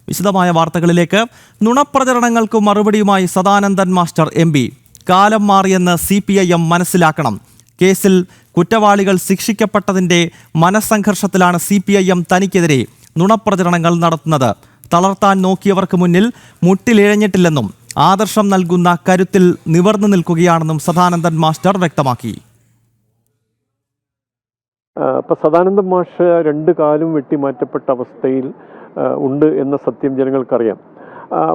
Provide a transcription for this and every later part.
വിശദമായ വാർത്തകളിലേക്ക്. നുണപ്രചരണങ്ങൾക്ക് മറുപടിയുമായി സദാനന്ദൻ മാസ്റ്റർ MP. കാലം മാറിയെന്ന് CPIM മനസ്സിലാക്കണം. കേസിൽ കുറ്റവാളികൾ ശിക്ഷിക്കപ്പെട്ടതിന്റെ മനസ്സംഘർഷത്തിലാണ് CPIM തനിക്കെതിരെ നുണപ്രചരണങ്ങൾ നടത്തുന്നത്. തളർത്താൻ നോക്കിയവർക്ക് മുന്നിൽ മുട്ടിലിഴഞ്ഞിട്ടില്ലെന്നും ആദർശം നൽകുന്ന കരുത്തിൽ നിവർന്നു നിൽക്കുകയാണെന്നും സദാനന്ദൻ മാസ്റ്റർ വ്യക്തമാക്കി. സദാനന്ദൻ മാഷ് രണ്ട് കാലും വെട്ടിമാറ്റപ്പെട്ട അവസ്ഥയിൽ ഉണ്ട് എന്ന സത്യം ജനങ്ങൾക്കറിയാം.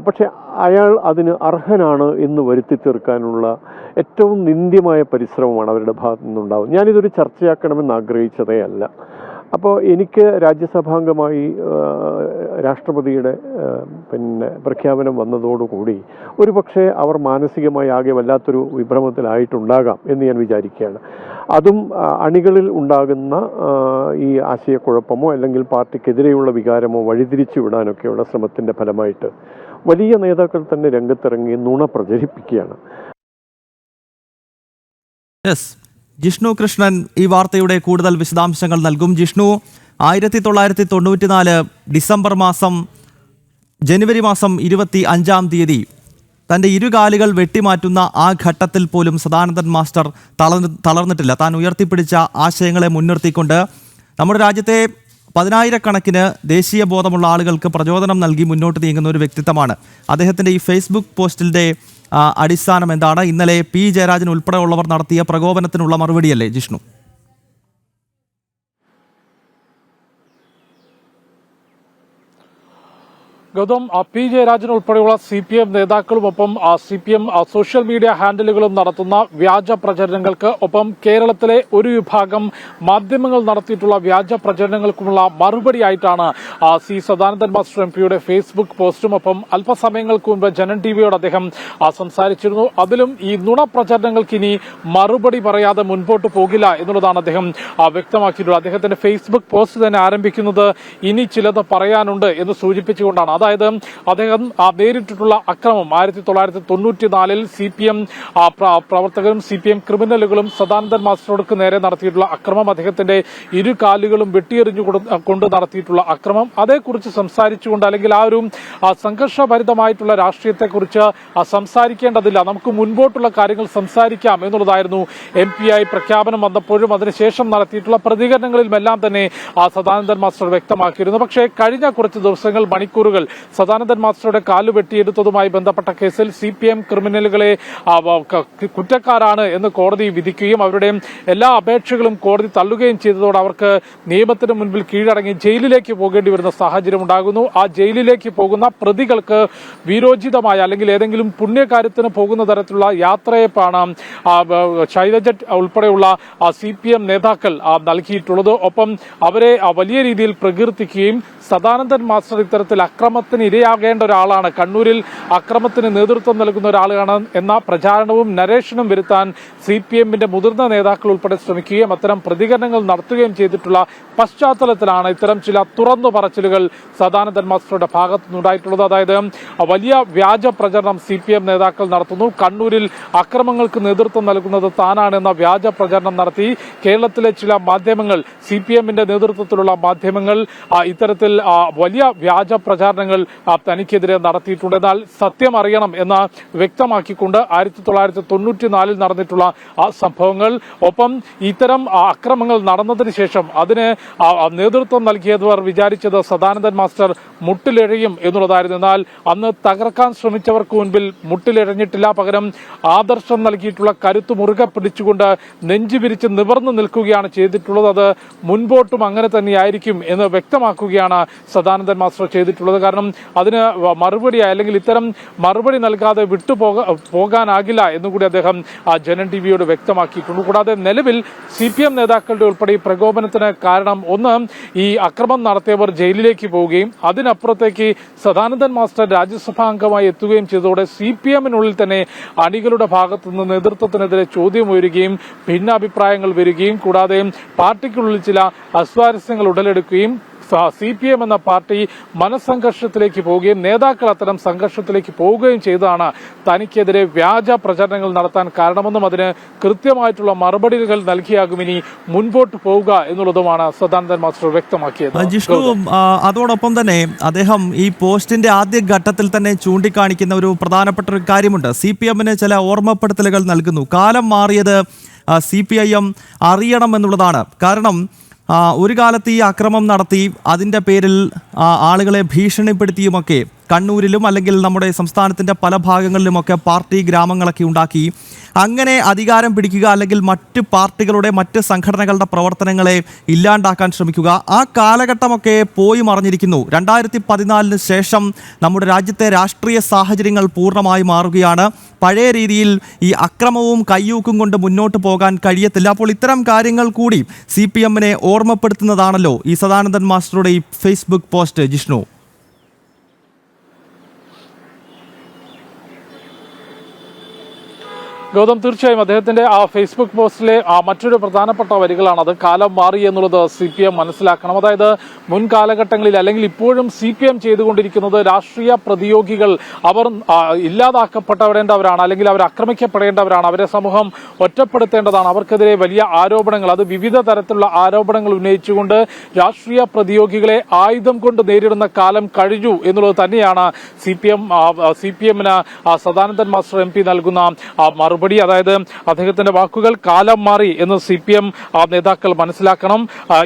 പക്ഷെ അയാൾ അതിന് അർഹനാണ് എന്ന് വരുത്തി തീർക്കാനുള്ള ഏറ്റവും നിന്ദ്യമായ പരിശ്രമമാണ് അവരുടെ ഭാഗത്തു നിന്നുണ്ടാവും. ഞാനിതൊരു ചർച്ചയാക്കണമെന്ന് ആഗ്രഹിച്ചതേ അല്ല. അപ്പോൾ എനിക്ക് രാജ്യസഭാംഗമായി രാഷ്ട്രപതിയുടെ പ്രഖ്യാപനം വന്നതോടുകൂടി ഒരുപക്ഷെ അവർ മാനസികമായി ആകെ വല്ലാത്തൊരു വിഭ്രമത്തിലായിട്ടുണ്ടാകാം എന്ന് ഞാൻ വിചാരിക്കുകയാണ്. അതും അണികളിൽ ഉണ്ടാകുന്ന ഈ ആശയക്കുഴപ്പമോ അല്ലെങ്കിൽ പാർട്ടിക്കെതിരെയുള്ള വികാരമോ വഴിതിരിച്ചു വിടാനൊക്കെയുള്ള ശ്രമത്തിൻ്റെ ഫലമായിട്ട് വലിയ നേതാക്കൾ തന്നെ രംഗത്തിറങ്ങി നുണ പ്രചരിപ്പിക്കുകയാണ്. ജിഷ്ണു കൃഷ്ണൻ ഈ വാർത്തയുടെ കൂടുതൽ വിശദാംശങ്ങൾ നൽകും. ജിഷ്ണു, 1994 ജനുവരി മാസം 25-ാം തീയതി തൻ്റെ ഇരുകാലുകൾ വെട്ടിമാറ്റുന്ന ആ ഘട്ടത്തിൽ പോലും സദാനന്ദൻ മാസ്റ്റർ തളർന്നിട്ടില്ല. താൻ ഉയർത്തിപ്പിടിച്ച ആശയങ്ങളെ മുൻനിർത്തിക്കൊണ്ട് നമ്മുടെ രാജ്യത്തെ 10,000-കണക്കിന് ദേശീയ ബോധമുള്ള ആളുകൾക്ക് പ്രചോദനം നൽകി മുന്നോട്ട് നീങ്ങുന്ന ഒരു വ്യക്തിത്വമാണ്. അദ്ദേഹത്തിൻ്റെ ഈ ഫേസ്ബുക്ക് പോസ്റ്റിൻ്റെ അടിസ്ഥാനം എന്താണ്? ഇന്നലെ P. ജയരാജൻ ഉൾപ്പെടെയുള്ളവർ നടത്തിയ പ്രകോപനത്തിനുള്ള മറുപടിയല്ലേ ജിഷ്ണു? ഗൗതം, P. ജയരാജൻ ഉൾപ്പെടെയുള്ള CPM നേതാക്കളുമൊപ്പം CPM സോഷ്യൽ മീഡിയ ഹാൻഡിലുകളും നടത്തുന്ന വ്യാജ പ്രചരണങ്ങൾക്ക് ഒപ്പം കേരളത്തിലെ ഒരു വിഭാഗം മാധ്യമങ്ങൾ നടത്തിയിട്ടുള്ള വ്യാജ പ്രചരണങ്ങൾക്കുമുള്ള മറുപടിയായിട്ടാണ് സദാനന്ദൻ മാസ്റ്റർ MPയുടെ ഫേസ്ബുക്ക് പോസ്റ്റും ഒപ്പം അല്പസമയങ്ങൾക്ക് മുൻപ് ജനൻ TVയോട് അദ്ദേഹം സംസാരിച്ചിരുന്നു. അതിലും ഈ നുണ പ്രചരണങ്ങൾക്ക് ഇനി മറുപടി പറയാതെ മുൻപോട്ട് പോകില്ല എന്നുള്ളതാണ് അദ്ദേഹം വ്യക്തമാക്കിയിട്ടുള്ളത്. അദ്ദേഹത്തിന്റെ ഫേസ്ബുക്ക് പോസ്റ്റ് തന്നെ ആരംഭിക്കുന്നത് ഇനി ചിലത് പറയാനുണ്ട് എന്ന് സൂചിപ്പിച്ചുകൊണ്ടാണ്. അതായത് അദ്ദേഹം നേരിട്ടിട്ടുള്ള അക്രമം 1994 CPM പ്രവർത്തകരും CPM ക്രിമിനലുകളും സദാനന്ദൻ മാസ്റ്റർക്ക് നേരെ നടത്തിയിട്ടുള്ള അക്രമം, അദ്ദേഹത്തിന്റെ ഇരു കാലുകളും വെട്ടിയെറിഞ്ഞു കൊണ്ട് നടത്തിയിട്ടുള്ള അക്രമം, അതേക്കുറിച്ച് സംസാരിച്ചുകൊണ്ട് അല്ലെങ്കിൽ ആ ഒരു സംഘർഷഭരിതമായിട്ടുള്ള രാഷ്ട്രീയത്തെക്കുറിച്ച് സംസാരിക്കേണ്ടതില്ല, നമുക്ക് മുൻപോട്ടുള്ള കാര്യങ്ങൾ സംസാരിക്കാം എന്നുള്ളതായിരുന്നു MP-ആയി പ്രഖ്യാപനം വന്നപ്പോഴും അതിനുശേഷം നടത്തിയിട്ടുള്ള പ്രതികരണങ്ങളിലുമെല്ലാം തന്നെ സദാനന്ദൻ മാസ്റ്റർ വ്യക്തമാക്കിയിരുന്നു. പക്ഷേ കഴിഞ്ഞ കുറച്ച് ദിവസങ്ങൾ, മണിക്കൂറുകൾ സദാനന്ദൻ മാസ്റ്ററുടെ കാല് വെട്ടിയെടുത്തതുമായി ബന്ധപ്പെട്ട കേസിൽ CPM ക്രിമിനലുകളെ കുറ്റക്കാരാണ് എന്ന് കോടതി വിധിക്കുകയും അവരുടെ എല്ലാ അപേക്ഷകളും കോടതി തള്ളുകയും ചെയ്തതോടെ അവർക്ക് നിയമത്തിന് മുൻപിൽ കീഴടങ്ങി ജയിലിലേക്ക് പോകേണ്ടി വരുന്ന സാഹചര്യം ഉണ്ടാകുന്നു. ആ ജയിലിലേക്ക് പോകുന്ന പ്രതികൾക്ക് വീരോചിതമായ അല്ലെങ്കിൽ ഏതെങ്കിലും പുണ്യകാര്യത്തിന് പോകുന്ന തരത്തിലുള്ള യാത്രയപ്പാണ് ശൈലജ ഉൾപ്പെടെയുള്ള CPM നേതാക്കൾ നൽകിയിട്ടുള്ളത്. ഒപ്പം അവരെ വലിയ രീതിയിൽ പ്രകീർത്തിക്കുകയും സദാനന്ദൻ മാസ്റ്റർ ഇത്തരത്തിൽ അക്രമത്തിന് ഇരയാകേണ്ട ഒരാളാണ്, കണ്ണൂരിൽ അക്രമത്തിന് നേതൃത്വം നൽകുന്ന ഒരാളാണ് എന്ന പ്രചാരണവും നരേഷനും വരുത്താൻ CPM-ന്റെ മുതിർന്ന നേതാക്കൾ ഉൾപ്പെടെ ശ്രമിക്കുകയും അത്തരം പ്രതികരണങ്ങൾ നടത്തുകയും ചെയ്തിട്ടുള്ള പശ്ചാത്തലത്തിലാണ് ഇത്തരം ചില തുറന്നു പറച്ചിലുകൾ സദാനന്ദൻ മാസ്റ്ററുടെ ഭാഗത്തു നിന്നുണ്ടായിട്ടുള്ളത്. അതായത് വലിയ വ്യാജ പ്രചരണം CPM നേതാക്കൾ നടത്തുന്നു, കണ്ണൂരിൽ അക്രമങ്ങൾക്ക് നേതൃത്വം നൽകുന്നത് താനാണ് എന്ന വ്യാജ പ്രചരണം നടത്തി കേരളത്തിലെ ചില മാധ്യമങ്ങൾ, CPM-ന്റെ നേതൃത്വത്തിലുള്ള മാധ്യമങ്ങൾ ഇത്തരത്തിൽ വലിയ വ്യാജ പ്രചാരണങ്ങൾ തനിക്കെതിരെ നടത്തിയിട്ടുണ്ട്. എന്നാൽ സത്യം അറിയണം എന്ന് വ്യക്തമാക്കിക്കൊണ്ട് 1994 നടന്നിട്ടുള്ള ആ സംഭവങ്ങൾ, ഒപ്പം ഇത്തരം അക്രമങ്ങൾ നടന്നതിന് ശേഷം അതിന് നേതൃത്വം നൽകിയവർ വിചാരിച്ചത് സദാനന്ദൻ മാസ്റ്റർ മുട്ടിലിഴയും എന്നുള്ളതായിരുന്നു. എന്നാൽ അന്ന് തകർക്കാൻ ശ്രമിച്ചവർക്ക് മുൻപിൽ മുട്ടിലിഴഞ്ഞിട്ടില്ല, പകരം ആദർശം നൽകിയിട്ടുള്ള കരുത്ത് മുറുകെ പിടിച്ചുകൊണ്ട് നെഞ്ചുവിരിച്ച് നിവർന്നു നിൽക്കുകയാണ് ചെയ്തിട്ടുള്ളത്. അത് മുൻപോട്ടും അങ്ങനെ തന്നെയായിരിക്കും എന്ന് വ്യക്തമാക്കുകയാണ് സദാനന്ദൻ മാസ്റ്റർ ചെയ്തിട്ടുള്ളത്. കാരണം അതിന് മറുപടിയായി അല്ലെങ്കിൽ ഇത്തരം മറുപടി നൽകാതെ പോകാനാകില്ല എന്നുകൂടി അദ്ദേഹം ജനൻ TVയോട് വ്യക്തമാക്കിയിട്ടുണ്ട്. കൂടാതെ നിലവിൽ CPM നേതാക്കളുടെ ഉൾപ്പെടെ ഈ പ്രകോപനത്തിന് കാരണം ഒന്ന്, ഈ അക്രമം നടത്തിയവർ ജയിലിലേക്ക് പോവുകയും അതിനപ്പുറത്തേക്ക് സദാനന്ദൻ മാസ്റ്റർ രാജ്യസഭാ അംഗമായി എത്തുകയും ചെയ്തതോടെ CPM-നുള്ളിൽ തന്നെ അണികളുടെ ഭാഗത്തുനിന്ന് നേതൃത്വത്തിനെതിരെ ചോദ്യം ഉയരുകയും ഭിന്നാഭിപ്രായങ്ങൾ വരികയും കൂടാതെ പാർട്ടിക്കുള്ളിൽ ചില അസ്വാരസ്യങ്ങൾ ഉടലെടുക്കുകയും CPM എന്ന പാർട്ടി മനസ്സംഘർഷത്തിലേക്ക് പോവുകയും നേതാക്കൾ അത്തരം സംഘർഷത്തിലേക്ക് പോവുകയും ചെയ്തതാണ് തനിക്കെതിരെ വ്യാജ പ്രചരണങ്ങൾ നടത്താൻ കാരണമെന്നും അതിന് കൃത്യമായിട്ടുള്ള മറുപടികൾ നൽകിയാകും ഇനി മുൻപോട്ട് പോവുക എന്നുള്ളതുമാണ് സദാനന്ദൻ മാസ്റ്റർ വ്യക്തമാക്കിയത്. ജിഷ്ണു, അതോടൊപ്പം തന്നെ അദ്ദേഹം ഈ പോസ്റ്റിന്റെ ആദ്യ ഘട്ടത്തിൽ തന്നെ ചൂണ്ടിക്കാണിക്കുന്ന ഒരു പ്രധാനപ്പെട്ട ഒരു കാര്യമുണ്ട്. CPM-ന് ചില ഓർമ്മപ്പെടുത്തലുകൾ നൽകുന്നു. കാലം മാറിയത് CPIM അറിയണം എന്നുള്ളതാണ്. കാരണം ഒരു കാലത്ത് ഈ അക്രമം നടത്തി അതിൻ്റെ പേരിൽ ആളുകളെ ഭീഷണിപ്പെടുത്തിയുമൊക്കെ കണ്ണൂരിലും അല്ലെങ്കിൽ നമ്മുടെ സംസ്ഥാനത്തിൻ്റെ പല ഭാഗങ്ങളിലുമൊക്കെ പാർട്ടി ഗ്രാമങ്ങളൊക്കെ ഉണ്ടാക്കി അങ്ങനെ അധികാരം പിടിക്കുക അല്ലെങ്കിൽ മറ്റ് പാർട്ടികളുടെ മറ്റ് സംഘടനകളുടെ പ്രവർത്തനങ്ങളെ ഇല്ലാണ്ടാക്കാൻ ശ്രമിക്കുക. ആ കാലഘട്ടമൊക്കെ പോയി മറഞ്ഞിരിക്കുന്നു. 2014 ശേഷം നമ്മുടെ രാജ്യത്തെ രാഷ്ട്രീയ സാഹചര്യങ്ങൾ പൂർണ്ണമായി മാറുകയാണ്. പഴയ രീതിയിൽ ഈ അക്രമവും കയ്യൂക്കും കൊണ്ട് മുന്നോട്ട് പോകാൻ കഴിയത്തില്ല. അപ്പോൾ ഇത്തരം കാര്യങ്ങൾ കൂടി CPM-നെ ഓർമ്മപ്പെടുത്തുന്നതാണല്ലോ ഈ സദാനന്ദൻ മാസ്റ്ററുടെ ഈ ഫേസ്ബുക്ക് പോസ്റ്റ്. ജിഷ്ണു, ഗൗതം, തീർച്ചയായും അദ്ദേഹത്തിന്റെ ആ ഫേസ്ബുക്ക് പോസ്റ്റിലെ മറ്റൊരു പ്രധാനപ്പെട്ട വരികളാണത്. കാലം മാറി എന്നുള്ളത് CPM മനസ്സിലാക്കണം. അതായത് മുൻ കാലഘട്ടങ്ങളിൽ അല്ലെങ്കിൽ ഇപ്പോഴും CPM ചെയ്തുകൊണ്ടിരിക്കുന്നത് രാഷ്ട്രീയ പ്രതിയോഗികൾ അവർ ഇല്ലാതാക്കപ്പെടേണ്ടവരാണ്, അല്ലെങ്കിൽ അവർ ആക്രമിക്കപ്പെടേണ്ടവരാണ്, അവരെ സമൂഹം ഒറ്റപ്പെടുത്തേണ്ടതാണ്, അവർക്കെതിരെ വലിയ ആരോപണങ്ങൾ, അത് വിവിധ തരത്തിലുള്ള ആരോപണങ്ങൾ ഉന്നയിച്ചുകൊണ്ട് രാഷ്ട്രീയ പ്രതിയോഗികളെ ആയുധം കൊണ്ട് നേരിടുന്ന കാലം കഴിഞ്ഞു എന്നുള്ളത് തന്നെയാണ് CPM-ന് സദാനന്ദൻ മാസ്റ്റർ MP നൽകുന്ന മറുപടി. അതായത് അദ്ദേഹത്തിന്റെ വാക്കുകൾ കാലം മാറി എന്ന് CPM നേതാക്കൾ മനസ്സിലാക്കണം.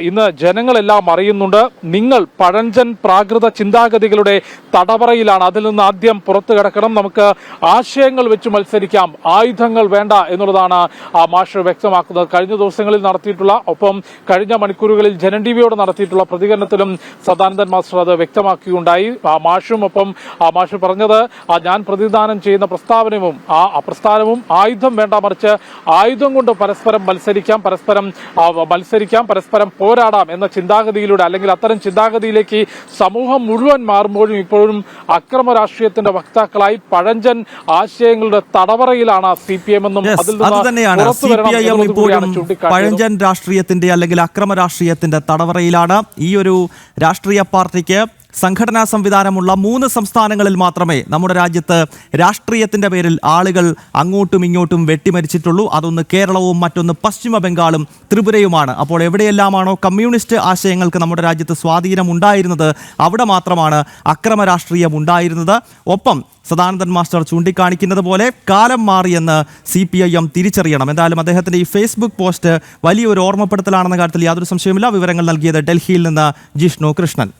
ഇന്ന് ജനങ്ങളെല്ലാം അറിയുന്നുണ്ട്, നിങ്ങൾ പഴഞ്ചൻ പ്രാകൃത ചിന്താഗതികളുടെ തടവറയിലാണ്. അതിൽ നിന്ന് ആദ്യം പുറത്തു കിടക്കണം, നമുക്ക് ആശയങ്ങൾ വെച്ച് മത്സരിക്കാം, ആയുധങ്ങൾ വേണ്ട എന്നുള്ളതാണ് മാഷ് വ്യക്തമാക്കുന്നത്. കഴിഞ്ഞ ദിവസങ്ങളിൽ നടത്തിയിട്ടുള്ള, ഒപ്പം കഴിഞ്ഞ മണിക്കൂറുകളിൽ ജനൻ ടിവിയോട് നടത്തിയിട്ടുള്ള പ്രതികരണത്തിലും സദാനന്ദൻ മാസ്റ്റർ അത് വ്യക്തമാക്കുകയുണ്ടായി. മാഷും ഒപ്പം മാഷ് പറഞ്ഞത്, ഞാൻ പ്രതിദാനം ചെയ്യുന്ന പ്രസ്ഥാനവും ആയുധം വേണ്ട, മറിച്ച് ആയുധം കൊണ്ട് പരസ്പരം മത്സരിക്കാം, പരസ്പരം പോരാടാം എന്ന ചിന്താഗതിയിലൂടെ, അല്ലെങ്കിൽ അത്തരം ചിന്താഗതിയിലേക്ക് സമൂഹം മുഴുവൻ മാറുമ്പോഴും ഇപ്പോഴും അക്രമ രാഷ്ട്രീയത്തിന്റെ വക്താക്കളായി പഴഞ്ചൻ ആശയങ്ങളുടെ തടവറയിലാണ് CPM എന്നും പഴഞ്ചൻ രാഷ്ട്രീയത്തിന്റെ അല്ലെങ്കിൽ അക്രമ രാഷ്ട്രീയത്തിന്റെ തടവറയിലാണ്. ഈ ഒരു രാഷ്ട്രീയ പാർട്ടിക്ക് സംഘടനാ സംവിധാനമുള്ള 3 സംസ്ഥാനങ്ങളിൽ മാത്രമേ നമ്മുടെ രാജ്യത്ത് രാഷ്ട്രീയത്തിന്റെ പേരിൽ ആളുകൾ അങ്ങോട്ടും ഇങ്ങോട്ടും വെട്ടിമരിച്ചിട്ടുള്ളൂ. അതൊന്ന് കേരളവും മറ്റൊന്ന് പശ്ചിമ ബംഗാളും ത്രിപുരയുമാണ്. അപ്പോൾ എവിടെയെല്ലാമാണോ കമ്മ്യൂണിസ്റ്റ് ആശയങ്ങൾക്ക് നമ്മുടെ രാജ്യത്ത് സ്വാധീനം ഉണ്ടായിരുന്നത് അവിടെ മാത്രമാണ് അക്രമ രാഷ്ട്രീയം ഉണ്ടായിരുന്നത്. ഒപ്പം സദാനന്ദൻ മാസ്റ്റർ ചൂണ്ടിക്കാണിക്കുന്നത് പോലെ കാലം മാറിയെന്ന് CPIM തിരിച്ചറിയണം. എന്തായാലും അദ്ദേഹത്തിന്റെ ഈ ഫേസ്ബുക്ക് പോസ്റ്റ് വലിയൊരു ഓർമ്മപ്പെടുത്തലാണെന്ന കാര്യത്തിൽ യാതൊരു സംശയവുമില്ല. വിവരങ്ങൾ നൽകിയത് ഡൽഹിയിൽ നിന്ന് ജിഷ്ണു കൃഷ്ണൻ.